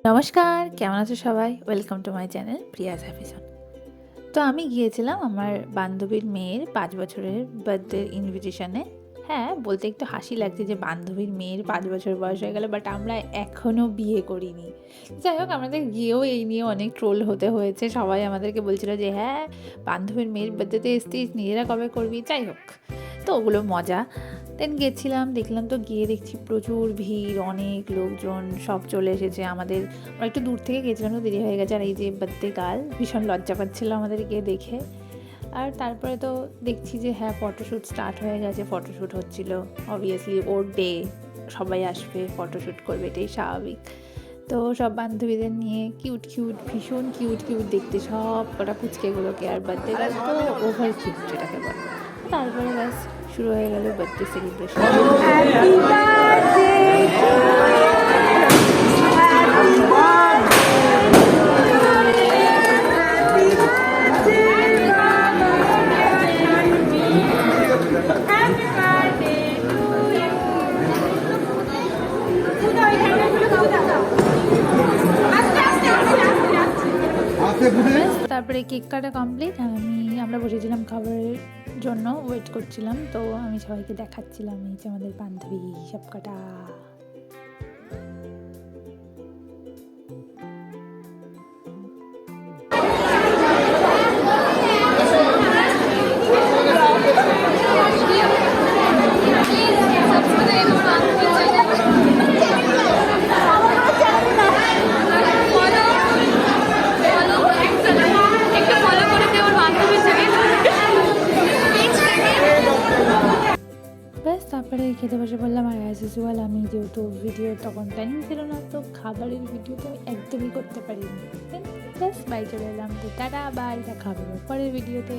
নমস্কার, কেমন আছো সবাই? ওয়েলকাম টু মাই চ্যানেল প্রিয়াস হ্যাপিসন। তো আমি গিয়েছিলাম আমার বান্ধবীর মেয়ের ৫ বছরের বার্থডে ইনভিটেশনে। হ্যাঁ, বলতে একটু হাসি লাগছে যে বান্ধবীর মেয়ের ৫ বছর বয়স হয়ে গেল, বাট আমরা এখনও বিয়ে করিনি। যাই হোক, আমাদের গিয়েও এই নিয়ে অনেক ট্রোল হতে হয়েছে। সবাই আমাদেরকে বলছিল যে হ্যাঁ, বান্ধবীর মেয়ের বার্থডেতে এসছিস, নিজেরা কবে করবি? যাই হোক, তো ওগুলো মজা। দেন গেছিলাম, দেখলাম তো গিয়ে দেখছি প্রচুর ভিড়, অনেক লোকজন সব চলে এসেছে। আমরা একটু দূর থেকে গেছিলাম, তো দেরি হয়ে গেছে। আর এই যে বার্থডে গার্ল ভীষণ লজ্জা পাচ্ছিল আমাদেরকে দেখে। আর তারপরে তো দেখছি যে হ্যাঁ, ফটোশ্যুট স্টার্ট হয়ে গেছে, ফটোশ্যুট হচ্ছিল। অবভিয়াসলি ওর ডে, সবাই আসবে, ফটোশ্যুট করবে, এটাই স্বাভাবিক। তো সব বান্ধবীদের নিয়ে ভীষণ কিউট দেখতে সব কটা পুচকেগুলোকে। আর বার্থডে গার্ল তো ওভার কিউট যেটাকে বলে। তারপরে ব্যাস শুরু হয়ে গেল বার্থডে সেলিব্রেশন। তারপরে কেক কাটা কমপ্লিট। আমরা বসেছিলাম খাবারের জন্য, ওয়েট করছিলাম। তো আমি সবাইকে দেখাচ্ছিলাম এই যে আমাদের বান্ধবী সব কাটা। ব্যাস তারপরে খেতে বসে পড়লাম। আর অ্যাজ ইউজুয়াল, আমি যেহেতু ভিডিও তখন টাইম ছিল না, তো খাবারের ভিডিও তো আমি একদমই করতে পারিনি। ব্যাস বাই চলে এলাম। তো টাটা, বাই, দেখা হবে পরের ভিডিওতে।